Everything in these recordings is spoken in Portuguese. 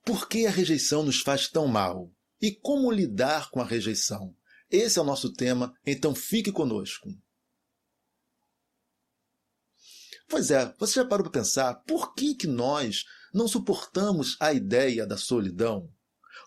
Por que a rejeição nos faz tão mal? E como lidar com a rejeição? Esse é o nosso tema, então fique conosco. Pois é, você já parou para pensar por que nós não suportamos a ideia da solidão?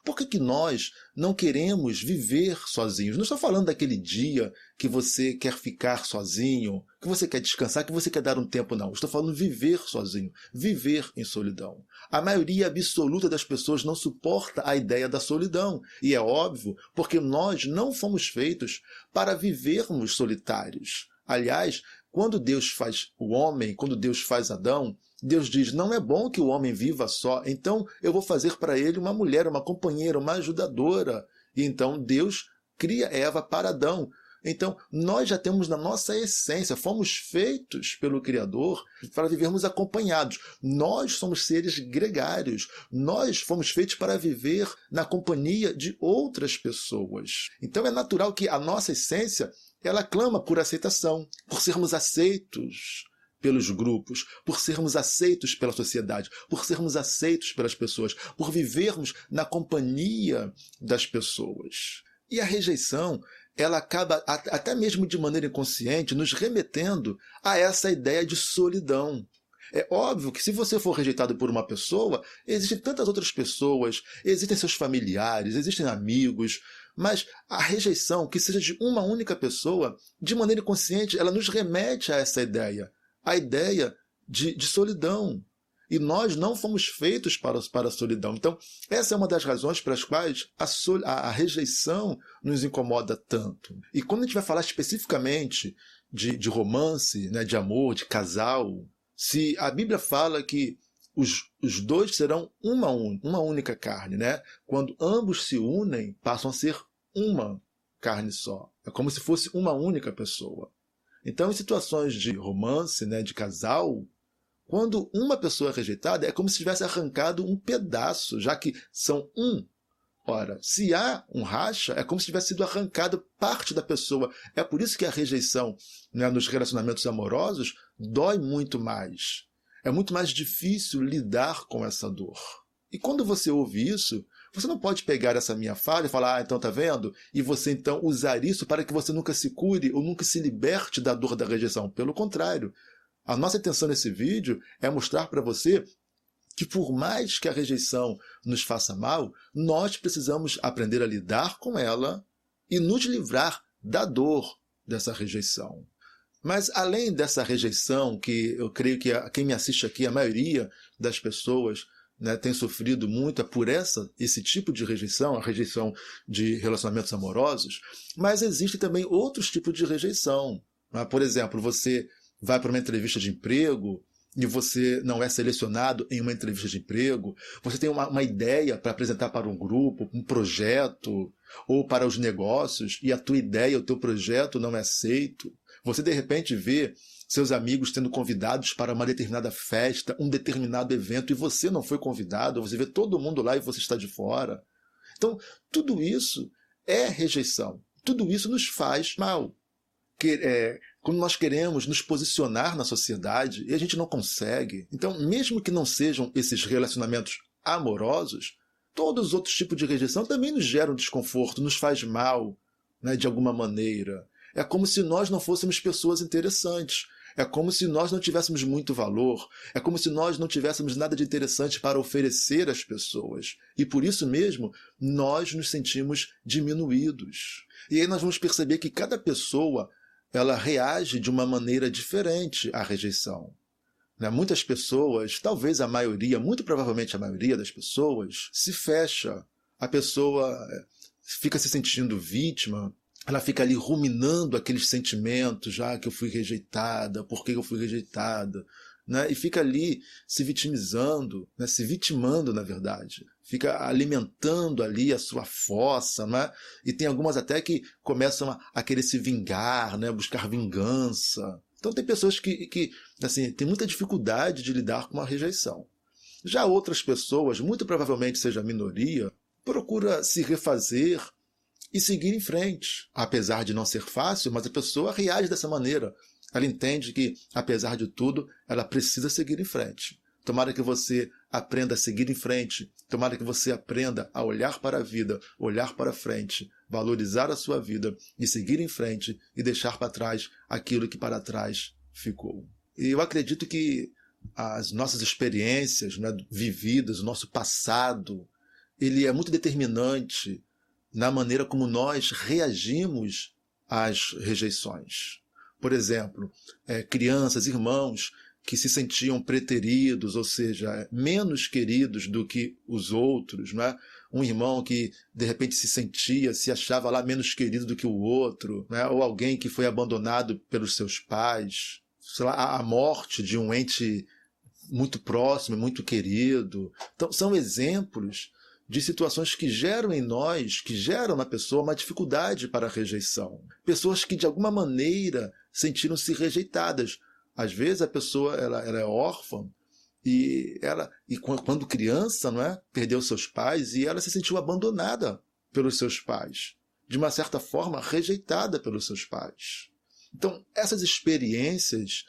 Por que nós não queremos viver sozinhos? Não estou falando daquele dia que você quer ficar sozinho, que você quer descansar, que você quer dar um tempo, não. Estou falando viver sozinho, viver em solidão. A maioria absoluta das pessoas não suporta a ideia da solidão. E é óbvio, porque nós não fomos feitos para vivermos solitários. Aliás, quando Deus faz o homem, quando Deus faz Adão, Deus diz, não é bom que o homem viva só, então eu vou fazer para ele uma mulher, uma companheira, uma ajudadora. E então Deus cria Eva para Adão. Então nós já temos na nossa essência, fomos feitos pelo Criador para vivermos acompanhados. Nós somos seres gregários, nós fomos feitos para viver na companhia de outras pessoas. Então é natural que a nossa essência, ela clama por aceitação, por sermos aceitos pelos grupos, por sermos aceitos pela sociedade, por sermos aceitos pelas pessoas, por vivermos na companhia das pessoas. E a rejeição, ela acaba, até mesmo de maneira inconsciente, nos remetendo a essa ideia de solidão. É óbvio que se você for rejeitado por uma pessoa, existem tantas outras pessoas, existem seus familiares, existem amigos, mas a rejeição, que seja de uma única pessoa, de maneira inconsciente, ela nos remete a essa ideia. A ideia de solidão. E nós não fomos feitos para a solidão. Então, essa é uma das razões pelas quais a rejeição nos incomoda tanto. E quando a gente vai falar especificamente de romance, né, de amor, de casal, se a Bíblia fala que os dois serão uma única carne, né? Quando ambos se unem, passam a ser uma carne só. É como se fosse uma única pessoa. Então, em situações de romance, né, de casal, quando uma pessoa é rejeitada, é como se tivesse arrancado um pedaço, já que são um. Ora, se há um racha, é como se tivesse sido arrancado parte da pessoa. É por isso que a rejeição, né, nos relacionamentos amorosos dói muito mais. É muito mais difícil lidar com essa dor. E quando você ouve isso, você não pode pegar essa minha fala e falar, então tá vendo? E você então usar isso para que você nunca se cure ou nunca se liberte da dor da rejeição. Pelo contrário, a nossa intenção nesse vídeo é mostrar para você que por mais que a rejeição nos faça mal, nós precisamos aprender a lidar com ela e nos livrar da dor dessa rejeição. Mas além dessa rejeição, que eu creio que quem me assiste aqui, a maioria das pessoas, né, tem sofrido muito por esse tipo de rejeição, a rejeição de relacionamentos amorosos, mas existe também outros tipos de rejeição. Por exemplo, você vai para uma entrevista de emprego e você não é selecionado em uma entrevista de emprego, você tem uma ideia para apresentar para um grupo, um projeto, ou para os negócios, e a tua ideia, o teu projeto não é aceito. Você de repente vê seus amigos sendo convidados para uma determinada festa, um determinado evento, e você não foi convidado, você vê todo mundo lá e você está de fora. Então, tudo isso é rejeição. Tudo isso nos faz mal. Quando nós queremos nos posicionar na sociedade e a gente não consegue. Então, mesmo que não sejam esses relacionamentos amorosos, todos os outros tipos de rejeição também nos geram desconforto, nos faz mal, né, de alguma maneira. É como se nós não fôssemos pessoas interessantes. É como se nós não tivéssemos muito valor. É como se nós não tivéssemos nada de interessante para oferecer às pessoas. E por isso mesmo, nós nos sentimos diminuídos. E aí nós vamos perceber que cada pessoa, ela reage de uma maneira diferente à rejeição. Muitas pessoas, talvez a maioria, muito provavelmente a maioria das pessoas, se fecha. A pessoa fica se sentindo vítima, ela fica ali ruminando aqueles sentimentos, que eu fui rejeitada, por que eu fui rejeitada, né? E fica ali se vitimizando, né? Se vitimando, na verdade. Fica alimentando ali a sua fossa, né? E tem algumas até que começam a querer se vingar, né? Buscar vingança. Então tem pessoas que assim, têm muita dificuldade de lidar com a rejeição. Já outras pessoas, muito provavelmente seja a minoria, procura se refazer e seguir em frente. Apesar de não ser fácil, mas a pessoa reage dessa maneira. Ela entende que, apesar de tudo, ela precisa seguir em frente. Tomara que você aprenda a seguir em frente. Tomara que você aprenda a olhar para a vida, olhar para frente, valorizar a sua vida e seguir em frente e deixar para trás aquilo que para trás ficou. E eu acredito que as nossas experiências, né, vividas, o nosso passado, ele é muito determinante na maneira como nós reagimos às rejeições. Por exemplo, crianças, irmãos que se sentiam preteridos, ou seja, menos queridos do que os outros, não é? Um irmão que de repente se achava lá menos querido do que o outro, não é? Ou alguém que foi abandonado pelos seus pais, sei lá, a morte de um ente muito próximo, muito querido. Então, são exemplos de situações que geram em nós, que geram na pessoa uma dificuldade para a rejeição. Pessoas que de alguma maneira sentiram-se rejeitadas. Às vezes a pessoa ela é órfã e quando criança, não é, perdeu seus pais e ela se sentiu abandonada pelos seus pais, de uma certa forma rejeitada pelos seus pais. Então essas experiências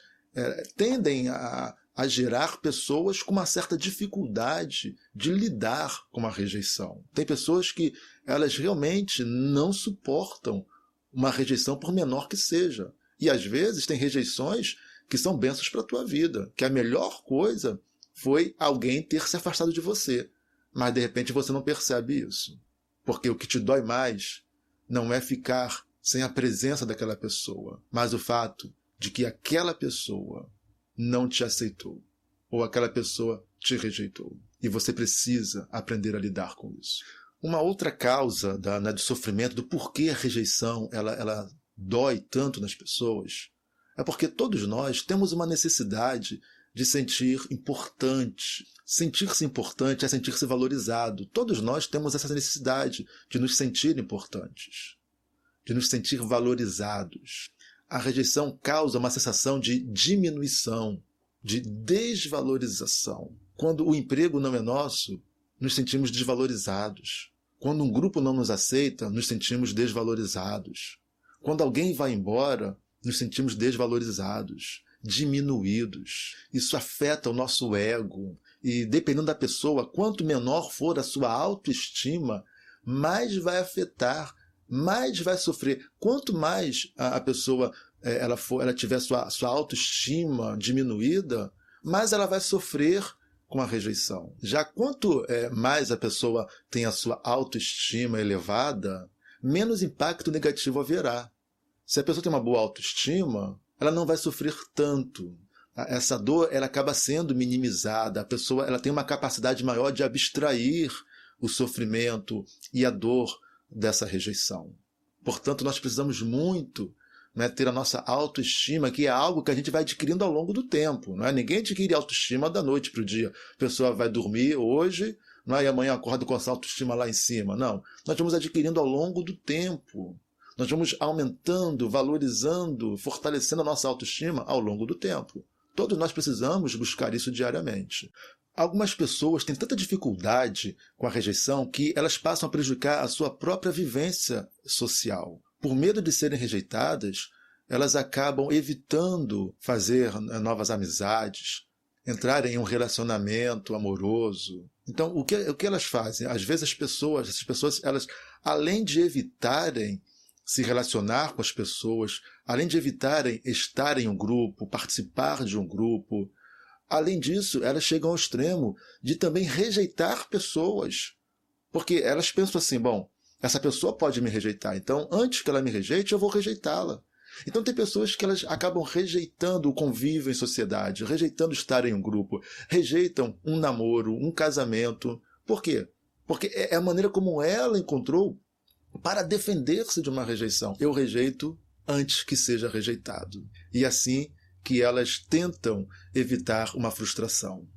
tendem a gerar pessoas com uma certa dificuldade de lidar com a rejeição. Tem pessoas que elas realmente não suportam uma rejeição por menor que seja. E às vezes tem rejeições que são bênçãos para a tua vida, que a melhor coisa foi alguém ter se afastado de você. Mas de repente você não percebe isso. Porque o que te dói mais não é ficar sem a presença daquela pessoa, mas o fato de que aquela pessoa não te aceitou, ou aquela pessoa te rejeitou. E você precisa aprender a lidar com isso. Uma outra causa do sofrimento, do porquê a rejeição ela dói tanto nas pessoas, é porque todos nós temos uma necessidade de sentir importante. Sentir-se importante é sentir-se valorizado. Todos nós temos essa necessidade de nos sentir importantes, de nos sentir valorizados. A rejeição causa uma sensação de diminuição, de desvalorização. Quando o emprego não é nosso, nos sentimos desvalorizados. Quando um grupo não nos aceita, nos sentimos desvalorizados. Quando alguém vai embora, nos sentimos desvalorizados, diminuídos. Isso afeta o nosso ego. E dependendo da pessoa, quanto menor for a sua autoestima, mais vai afetar, mais vai sofrer. Quanto mais a pessoa ela tiver sua autoestima diminuída, mais ela vai sofrer com a rejeição. Já quanto mais a pessoa tem a sua autoestima elevada, menos impacto negativo haverá. Se a pessoa tem uma boa autoestima, ela não vai sofrer tanto. Essa dor ela acaba sendo minimizada. A pessoa ela tem uma capacidade maior de abstrair o sofrimento e a dor dessa rejeição. Portanto, nós precisamos muito, né, ter a nossa autoestima, que é algo que a gente vai adquirindo ao longo do tempo. Não é? Ninguém adquire autoestima da noite para o dia. A pessoa vai dormir hoje, não é? E amanhã acorda com essa autoestima lá em cima. Não. Nós vamos adquirindo ao longo do tempo. Nós vamos aumentando, valorizando, fortalecendo a nossa autoestima ao longo do tempo. Todos nós precisamos buscar isso diariamente. Algumas pessoas têm tanta dificuldade com a rejeição que elas passam a prejudicar a sua própria vivência social. Por medo de serem rejeitadas, elas acabam evitando fazer novas amizades, entrarem em um relacionamento amoroso. Então, o que elas fazem? Às vezes essas pessoas, elas, além de evitarem se relacionar com as pessoas, além de evitarem estar em um grupo, participar de um grupo, além disso, elas chegam ao extremo de também rejeitar pessoas. Porque elas pensam assim, bom, essa pessoa pode me rejeitar, então antes que ela me rejeite, eu vou rejeitá-la. Então tem pessoas que elas acabam rejeitando o convívio em sociedade, rejeitando estar em um grupo, rejeitam um namoro, um casamento. Por quê? Porque é a maneira como ela encontrou para defender-se de uma rejeição. Eu rejeito antes que seja rejeitado. E assim que elas tentam evitar uma frustração.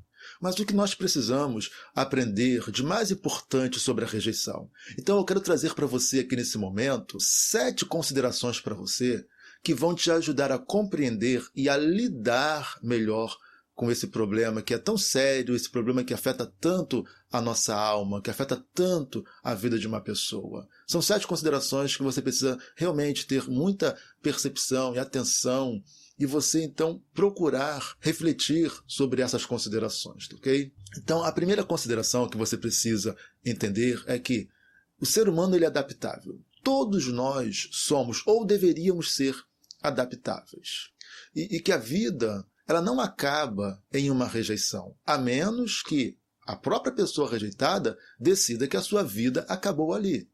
Mas o que nós precisamos aprender de mais importante sobre a rejeição? Então eu quero trazer para você aqui nesse momento 7 considerações para você que vão te ajudar a compreender e a lidar melhor com esse problema que é tão sério, esse problema que afeta tanto a nossa alma, que afeta tanto a vida de uma pessoa. São 7 considerações que você precisa realmente ter muita percepção e atenção e você então procurar refletir sobre essas considerações, ok? Então a primeira consideração que você precisa entender é que o ser humano ele é adaptável. Todos nós somos ou deveríamos ser adaptáveis. E que a vida ela não acaba em uma rejeição, a menos que a própria pessoa rejeitada decida que a sua vida acabou ali.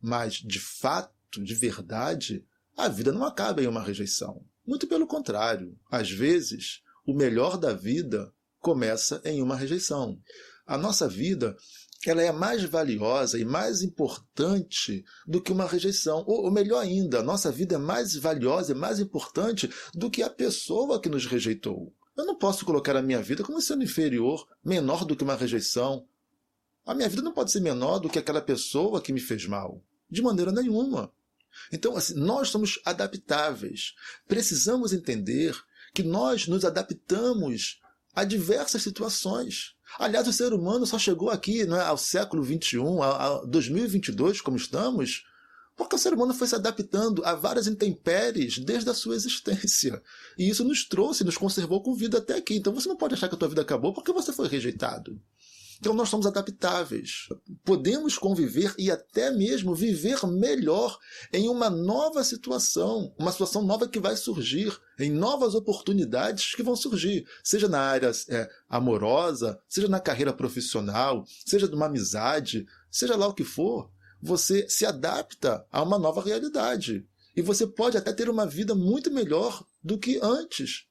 Mas, de fato, de verdade, a vida não acaba em uma rejeição. Muito pelo contrário. Às vezes, o melhor da vida começa em uma rejeição. A nossa vida ela é mais valiosa e mais importante do que uma rejeição. Ou melhor ainda, a nossa vida é mais valiosa e mais importante do que a pessoa que nos rejeitou. Eu não posso colocar a minha vida como sendo inferior, menor do que uma rejeição. A minha vida não pode ser menor do que aquela pessoa que me fez mal. De maneira nenhuma. Então, assim, nós somos adaptáveis. Precisamos entender que nós nos adaptamos a diversas situações. Aliás, o ser humano só chegou aqui, né, ao século XXI, a 2022, como estamos, porque o ser humano foi se adaptando a várias intempéries desde a sua existência. E isso nos trouxe, nos conservou com vida até aqui. Então você não pode achar que a tua vida acabou porque você foi rejeitado. Então nós somos adaptáveis. Podemos conviver e até mesmo viver melhor em uma nova situação, uma situação nova que vai surgir, em novas oportunidades que vão surgir, seja na área amorosa, seja na carreira profissional, seja de uma amizade, seja lá o que for. Você se adapta a uma nova realidade. E você pode até ter uma vida muito melhor do que antes.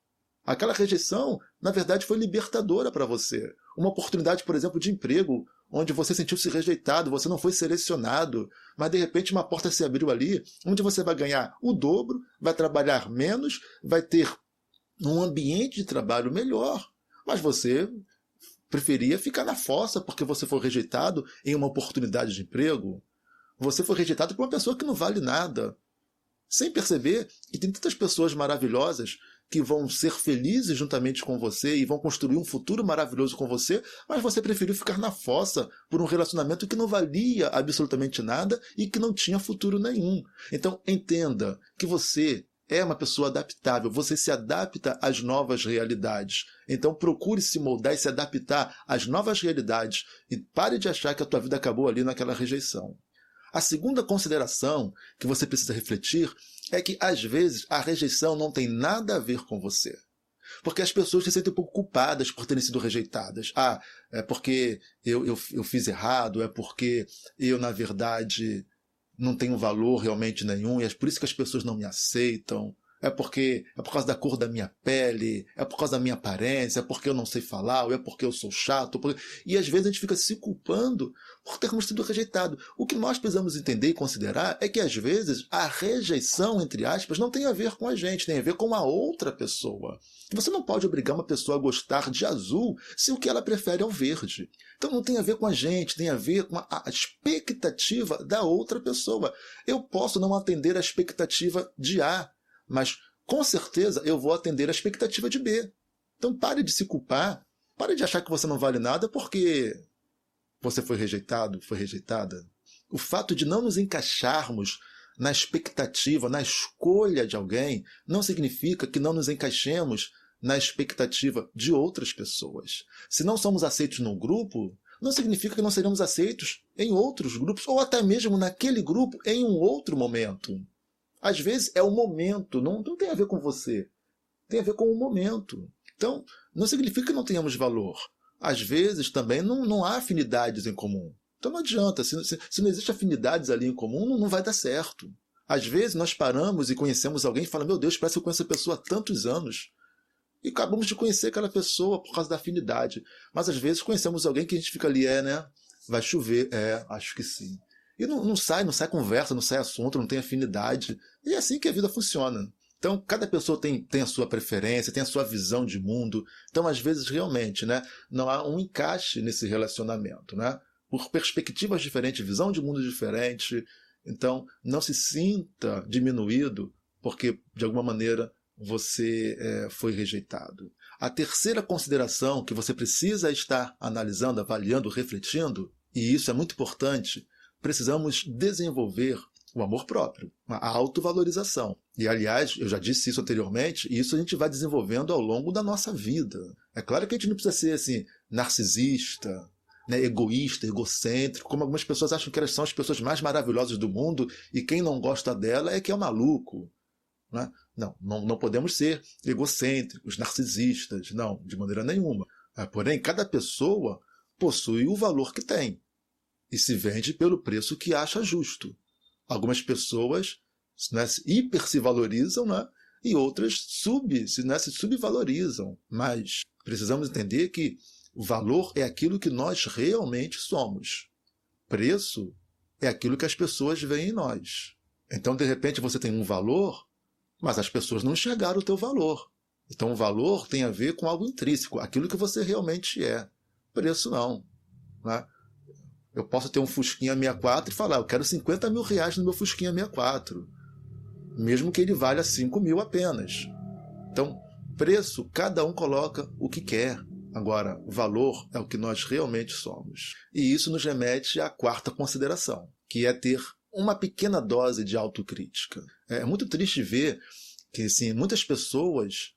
Aquela rejeição, na verdade, foi libertadora para você. Uma oportunidade, por exemplo, de emprego, onde você sentiu-se rejeitado, você não foi selecionado, mas de repente uma porta se abriu ali, onde você vai ganhar o dobro, vai trabalhar menos, vai ter um ambiente de trabalho melhor. Mas você preferia ficar na fossa porque você foi rejeitado em uma oportunidade de emprego. Você foi rejeitado por uma pessoa que não vale nada. Sem perceber que tem tantas pessoas maravilhosas que vão ser felizes juntamente com você e vão construir um futuro maravilhoso com você, mas você preferiu ficar na fossa por um relacionamento que não valia absolutamente nada e que não tinha futuro nenhum. Então entenda que você é uma pessoa adaptável, você se adapta às novas realidades. Então procure se moldar e se adaptar às novas realidades e pare de achar que a tua vida acabou ali naquela rejeição. A segunda consideração que você precisa refletir é que, às vezes, a rejeição não tem nada a ver com você. Porque as pessoas se sentem um pouco culpadas por terem sido rejeitadas. Ah, é porque eu fiz errado, é porque eu, na verdade, não tenho valor realmente nenhum, e é por isso que as pessoas não me aceitam. É por causa da cor da minha pele, é por causa da minha aparência, é porque eu não sei falar, ou é porque eu sou chato. E às vezes a gente fica se culpando por termos sido rejeitados. O que nós precisamos entender e considerar é que às vezes a rejeição, entre aspas, não tem a ver com a gente, tem a ver com a outra pessoa. Você não pode obrigar uma pessoa a gostar de azul se o que ela prefere é o verde. Então não tem a ver com a gente, tem a ver com a expectativa da outra pessoa. Eu posso não atender a expectativa de A, mas com certeza eu vou atender a expectativa de B. Então pare de se culpar, pare de achar que você não vale nada porque você foi rejeitado, foi rejeitada. O fato de não nos encaixarmos na expectativa, na escolha de alguém, não significa que não nos encaixemos na expectativa de outras pessoas. Se não somos aceitos num grupo, não significa que não seremos aceitos em outros grupos, ou até mesmo naquele grupo em um outro momento. Às vezes é o momento, não tem a ver com você, tem a ver com o momento. Então, não significa que não tenhamos valor. Às vezes também não há afinidades em comum. Então não adianta, se não existe afinidades ali em comum, não vai dar certo. Às vezes nós paramos e conhecemos alguém e falamos, meu Deus, parece que eu conheço a pessoa há tantos anos. E acabamos de conhecer aquela pessoa por causa da afinidade. Mas às vezes conhecemos alguém que a gente fica ali, né? Vai chover, acho que sim. E não sai conversa, não sai assunto, não tem afinidade. E é assim que a vida funciona. Então, cada pessoa tem a sua preferência, tem a sua visão de mundo. Então, às vezes, realmente, né, não há um encaixe nesse relacionamento. Né? Por perspectivas diferentes, visão de mundo diferente. Então, não se sinta diminuído porque, de alguma maneira, você foi rejeitado. A terceira consideração que você precisa estar analisando, avaliando, refletindo, e isso é muito importante, precisamos desenvolver O amor próprio, a autovalorização. E, aliás, eu já disse isso anteriormente, e isso a gente vai desenvolvendo ao longo da nossa vida. É claro que a gente não precisa ser assim, narcisista, né, egoísta, egocêntrico, como algumas pessoas acham que elas são as pessoas mais maravilhosas do mundo e quem não gosta dela é que é um maluco. Né? Não podemos ser egocêntricos, narcisistas, não, de maneira nenhuma. Porém, cada pessoa possui o valor que tem e se vende pelo preço que acha justo. Algumas pessoas, né, hiper se valorizam, né, e outras se subvalorizam. Mas precisamos entender que o valor é aquilo que nós realmente somos. Preço é aquilo que as pessoas veem em nós. Então, de repente, você tem um valor, mas as pessoas não enxergaram o teu valor. Então, o valor tem a ver com algo intrínseco, aquilo que você realmente é. Preço não. Né? Eu posso ter um Fusquinha 64 e falar, eu quero 50 mil reais no meu Fusquinha 64. Mesmo que ele valha 5 mil apenas. Então, preço, cada um coloca o que quer. Agora, valor é o que nós realmente somos. E isso nos remete à quarta consideração, que é ter uma pequena dose de autocrítica. É muito triste ver que assim, muitas pessoas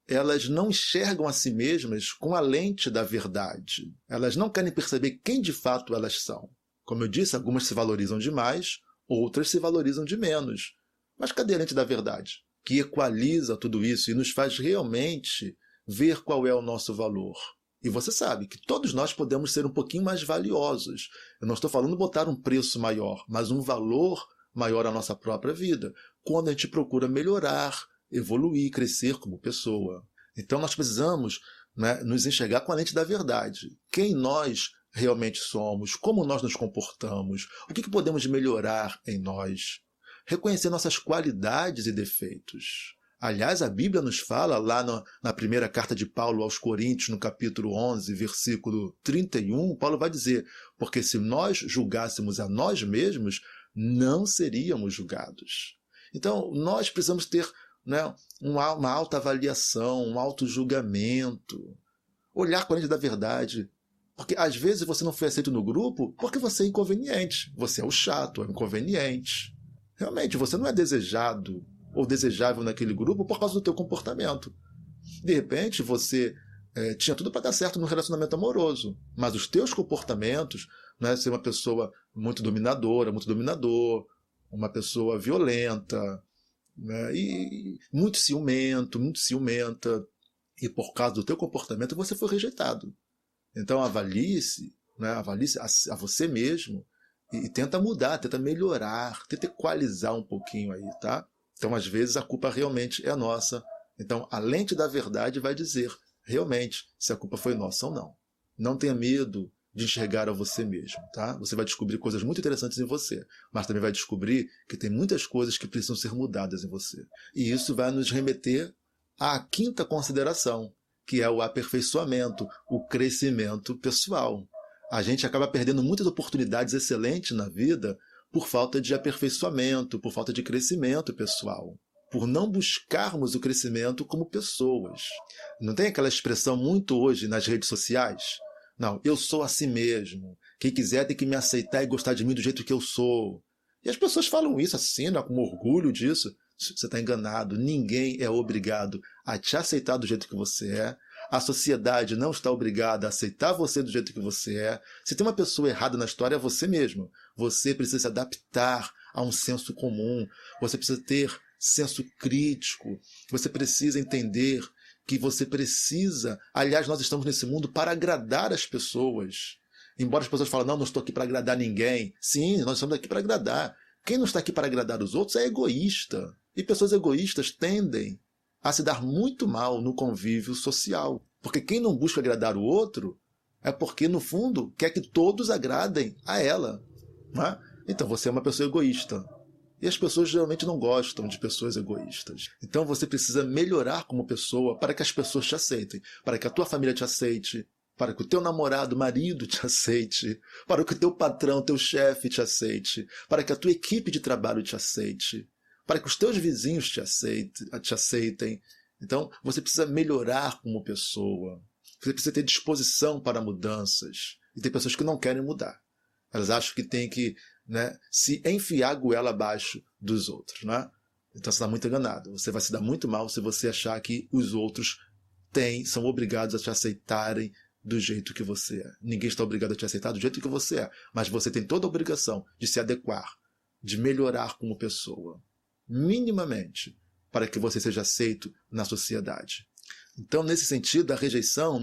elas não enxergam a si mesmas com a lente da verdade. Elas não querem perceber quem de fato elas são. Como eu disse, algumas se valorizam demais, outras se valorizam de menos. Mas cadê a lente da verdade? Que equaliza tudo isso e nos faz realmente ver qual é o nosso valor. E você sabe que todos nós podemos ser um pouquinho mais valiosos. Eu não estou falando botar um preço maior, mas um valor maior à nossa própria vida, quando a gente procura melhorar, evoluir, crescer como pessoa. Então nós precisamos, né, nos enxergar com a lente da verdade. Quem nós realmente somos, como nós nos comportamos, o que podemos melhorar em nós. Reconhecer nossas qualidades e defeitos. Aliás, a Bíblia nos fala, lá na primeira carta de Paulo aos Coríntios, no capítulo 11, versículo 31, Paulo vai dizer, porque se nós julgássemos a nós mesmos, não seríamos julgados. Então, nós precisamos ter, né, uma autoavaliação, um autojulgamento, olhar com a lente da verdade. Porque às vezes você não foi aceito no grupo porque você é inconveniente, você é o chato, é o inconveniente. Realmente, você não é desejado ou desejável naquele grupo por causa do teu comportamento. De repente, você tinha tudo para dar certo no relacionamento amoroso, mas os teus comportamentos, né, ser uma pessoa muito dominadora, muito dominador, uma pessoa violenta, né, e muito ciumenta, e por causa do teu comportamento você foi rejeitado. Então avalie-se, né, avalie-se a você mesmo e tenta mudar, tenta melhorar, tenta equalizar um pouquinho aí, tá? Então, às vezes, a culpa realmente é nossa. Então, a lente da verdade vai dizer, realmente, se a culpa foi nossa ou não. Não tenha medo de enxergar a você mesmo, tá? Você vai descobrir coisas muito interessantes em você, mas também vai descobrir que tem muitas coisas que precisam ser mudadas em você. E isso vai nos remeter à quinta consideração, que é o aperfeiçoamento, o crescimento pessoal. A gente acaba perdendo muitas oportunidades excelentes na vida por falta de aperfeiçoamento, por falta de crescimento pessoal, por não buscarmos o crescimento como pessoas. Não tem aquela expressão muito hoje nas redes sociais? Não, eu sou assim mesmo. Quem quiser tem que me aceitar e gostar de mim do jeito que eu sou. E as pessoas falam isso assim, né, com orgulho disso. Você está enganado. Ninguém é obrigado a te aceitar do jeito que você é. A sociedade não está obrigada a aceitar você do jeito que você é. Se tem uma pessoa errada na história, é você mesmo. Você precisa se adaptar a um senso comum. Você precisa ter senso crítico. Você precisa entender que você precisa... Aliás, nós estamos nesse mundo para agradar as pessoas. Embora as pessoas falem, não estou aqui para agradar ninguém. Sim, nós estamos aqui para agradar. Quem não está aqui para agradar os outros é egoísta. E pessoas egoístas tendem a se dar muito mal no convívio social. Porque quem não busca agradar o outro é porque, no fundo, quer que todos agradem a ela. Não é? Então você é uma pessoa egoísta. E as pessoas geralmente não gostam de pessoas egoístas. Então você precisa melhorar como pessoa para que as pessoas te aceitem, para que a tua família te aceite, para que o teu namorado, marido te aceite, para que o teu patrão, teu chefe te aceite, para que a tua equipe de trabalho te aceite, para que os teus vizinhos te aceitem. Então, você precisa melhorar como pessoa. Você precisa ter disposição para mudanças. E tem pessoas que não querem mudar. Elas acham que tem que, né, se enfiar a goela abaixo dos outros. Né? Então você está muito enganado. Você vai se dar muito mal se você achar que os outros são obrigados a te aceitarem do jeito que você é. Ninguém está obrigado a te aceitar do jeito que você é, mas você tem toda a obrigação de se adequar, de melhorar como pessoa, minimamente, para que você seja aceito na sociedade. Então, nesse sentido, a rejeição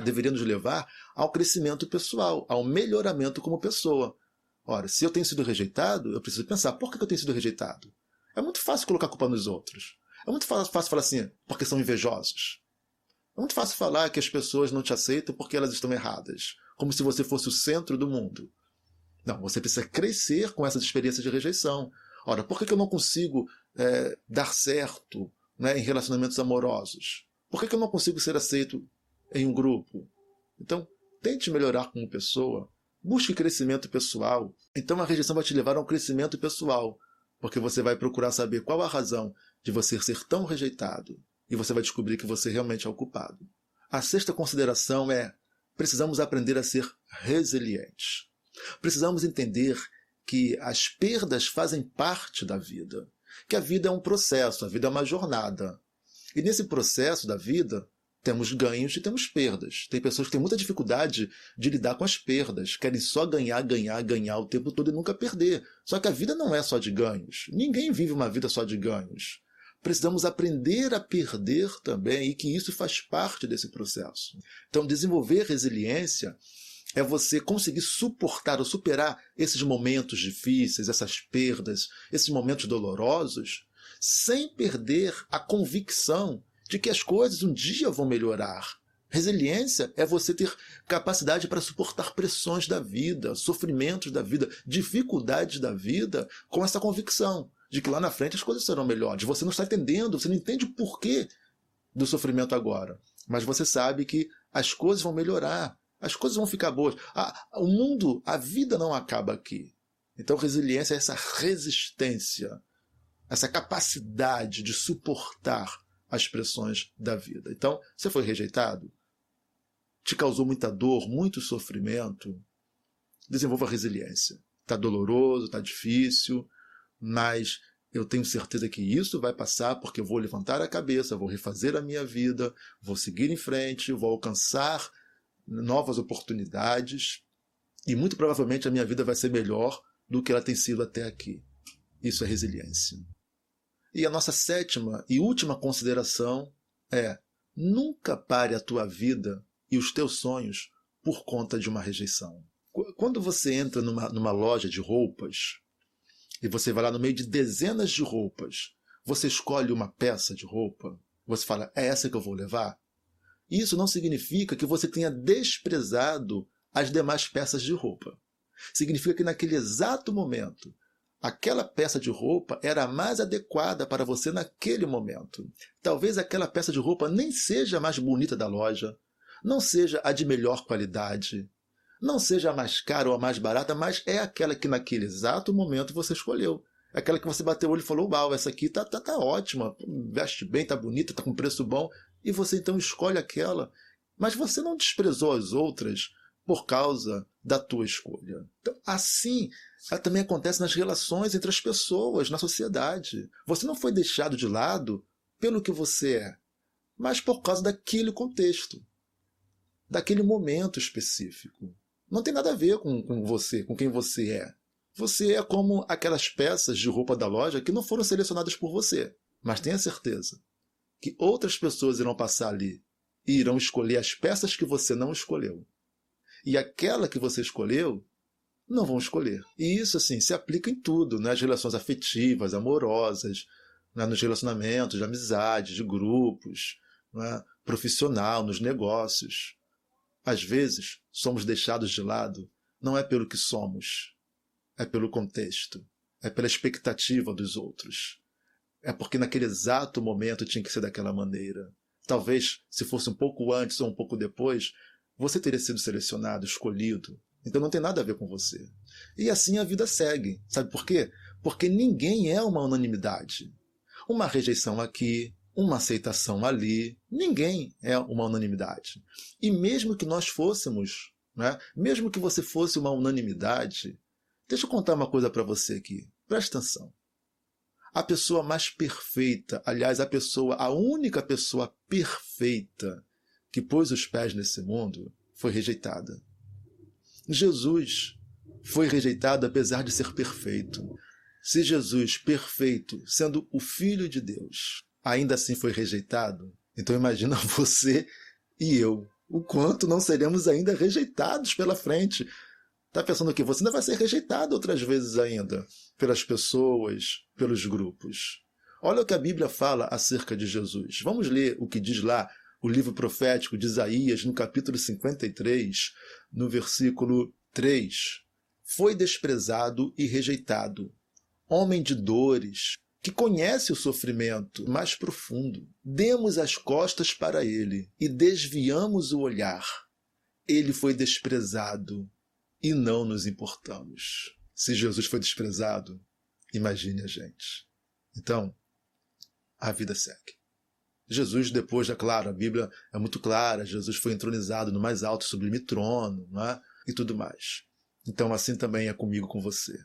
deveria nos levar ao crescimento pessoal, ao melhoramento como pessoa. Ora, se eu tenho sido rejeitado, eu preciso pensar, por que eu tenho sido rejeitado? É muito fácil colocar a culpa nos outros. É muito fácil falar assim, porque são invejosos. É muito fácil falar que as pessoas não te aceitam porque elas estão erradas, como se você fosse o centro do mundo. Não, você precisa crescer com essas experiências de rejeição. Ora, por que eu não consigo dar certo, né, em relacionamentos amorosos? Por que eu não consigo ser aceito em um grupo? Então, tente melhorar como pessoa, busque crescimento pessoal. Então a rejeição vai te levar a um crescimento pessoal, porque você vai procurar saber qual a razão de você ser tão rejeitado, e você vai descobrir que você realmente é o culpado. A sexta consideração é: precisamos aprender a ser resilientes. Precisamos entender que as perdas fazem parte da vida, que a vida é um processo, a vida é uma jornada. E nesse processo da vida, temos ganhos e temos perdas. Tem pessoas que têm muita dificuldade de lidar com as perdas, querem só ganhar, ganhar, ganhar o tempo todo e nunca perder. Só que a vida não é só de ganhos. Ninguém vive uma vida só de ganhos. Precisamos aprender a perder também, e que isso faz parte desse processo. Então, desenvolver resiliência é você conseguir suportar ou superar esses momentos difíceis, essas perdas, esses momentos dolorosos, sem perder a convicção de que as coisas um dia vão melhorar. Resiliência é você ter capacidade para suportar pressões da vida, sofrimentos da vida, dificuldades da vida, com essa convicção de que lá na frente as coisas serão melhores. Você não está entendendo, você não entende o porquê do sofrimento agora, mas você sabe que as coisas vão melhorar, as coisas vão ficar boas. O mundo, a vida não acaba aqui. Então resiliência é essa resistência, essa capacidade de suportar as pressões da vida. Então, você foi rejeitado? Te causou muita dor, muito sofrimento? Desenvolva resiliência. Está doloroso, está difícil, mas eu tenho certeza que isso vai passar, porque eu vou levantar a cabeça, vou refazer a minha vida, vou seguir em frente, vou alcançar novas oportunidades e muito provavelmente a minha vida vai ser melhor do que ela tem sido até aqui. Isso é resiliência. E a nossa sétima e última consideração é: nunca pare a tua vida e os teus sonhos por conta de uma rejeição. Quando você entra numa loja de roupas e você vai lá no meio de dezenas de roupas, você escolhe uma peça de roupa, você fala, é essa que eu vou levar? Isso não significa que você tenha desprezado as demais peças de roupa. Significa que naquele exato momento, aquela peça de roupa era a mais adequada para você naquele momento. Talvez aquela peça de roupa nem seja a mais bonita da loja, não seja a de melhor qualidade, não seja a mais cara ou a mais barata, mas é aquela que naquele exato momento você escolheu. É aquela que você bateu o olho e falou, uau, essa aqui tá ótima, veste bem, tá bonita, tá com preço bom, e você então escolhe aquela. Mas você não desprezou as outras por causa da tua escolha. Então, assim, também acontece nas relações entre as pessoas, na sociedade. Você não foi deixado de lado pelo que você é, mas por causa daquele contexto, daquele momento específico. Não tem nada a ver com você, com quem você é. Você é como aquelas peças de roupa da loja que não foram selecionadas por você. Mas tenha certeza que outras pessoas irão passar ali e irão escolher as peças que você não escolheu. E aquela que você escolheu, não vão escolher. E isso, assim, se aplica em tudo, nas relações afetivas, amorosas, nos relacionamentos de amizade, de grupos, profissional, nos negócios. Às vezes, somos deixados de lado, não é pelo que somos, é pelo contexto, é pela expectativa dos outros. É porque naquele exato momento tinha que ser daquela maneira. Talvez, se fosse um pouco antes ou um pouco depois, você teria sido selecionado, escolhido. Então não tem nada a ver com você. E assim a vida segue. Sabe por quê? Porque ninguém é uma unanimidade. Uma rejeição aqui, uma aceitação ali, ninguém é uma unanimidade. E mesmo que nós fôssemos, mesmo que você fosse uma unanimidade, Deixa eu contar uma coisa para você aqui. Presta atenção. A pessoa mais perfeita, aliás, a única pessoa perfeita que pôs os pés nesse mundo, foi rejeitada. Jesus foi rejeitado apesar de ser perfeito. Se Jesus, perfeito, sendo o Filho de Deus, ainda assim foi rejeitado, então imagina você e eu, o quanto não seremos ainda rejeitados pela frente. Está pensando que você ainda vai ser rejeitado outras vezes ainda, pelas pessoas, pelos grupos. Olha o que a Bíblia fala acerca de Jesus. Vamos ler o que diz lá o livro profético de Isaías, no capítulo 53, no versículo 3. Foi desprezado e rejeitado, homem de dores, que conhece o sofrimento mais profundo. Demos as costas para ele e desviamos o olhar. Ele foi desprezado e não nos importamos. Se Jesus foi desprezado, imagine a gente. Então, a vida segue. Jesus, depois, é claro, a Bíblia é muito clara, Jesus foi entronizado no mais alto sublime trono, não é? E tudo mais. Então, assim também é comigo, com você.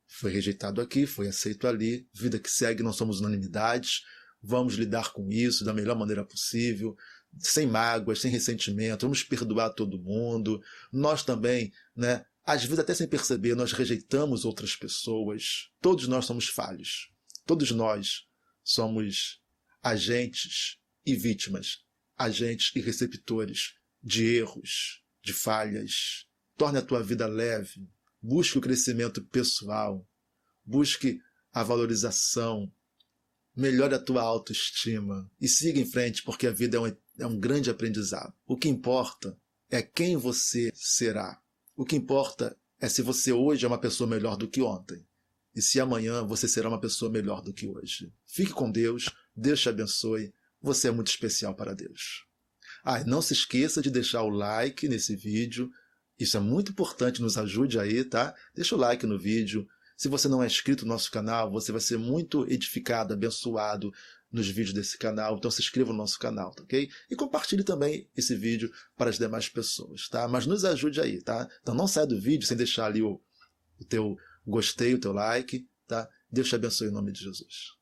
Foi rejeitado aqui, foi aceito ali, vida que segue, não somos unanimidades, vamos lidar com isso da melhor maneira possível, sem mágoas, sem ressentimento, vamos perdoar todo mundo. Nós também, né, às vezes até sem perceber, nós rejeitamos outras pessoas. Todos nós somos falhos. Todos nós somos agentes e vítimas, agentes e receptores de erros, de falhas. Torne a tua vida leve, busque o crescimento pessoal, busque a valorização, melhore a tua autoestima e siga em frente, porque a vida é um grande aprendizado. O que importa é quem você será. O que importa é se você hoje é uma pessoa melhor do que ontem. E se amanhã você será uma pessoa melhor do que hoje. Fique com Deus, Deus te abençoe, você é muito especial para Deus. E não se esqueça de deixar o like nesse vídeo, isso é muito importante, nos ajude aí, tá? Deixa o like no vídeo. Se você não é inscrito no nosso canal, você vai ser muito edificado, abençoado nos vídeos desse canal, então se inscreva no nosso canal, tá ok? E compartilhe também esse vídeo para as demais pessoas, tá? Mas nos ajude aí, tá? Então não saia do vídeo sem deixar ali o teu gostei, o teu like, tá? Deus te abençoe em nome de Jesus.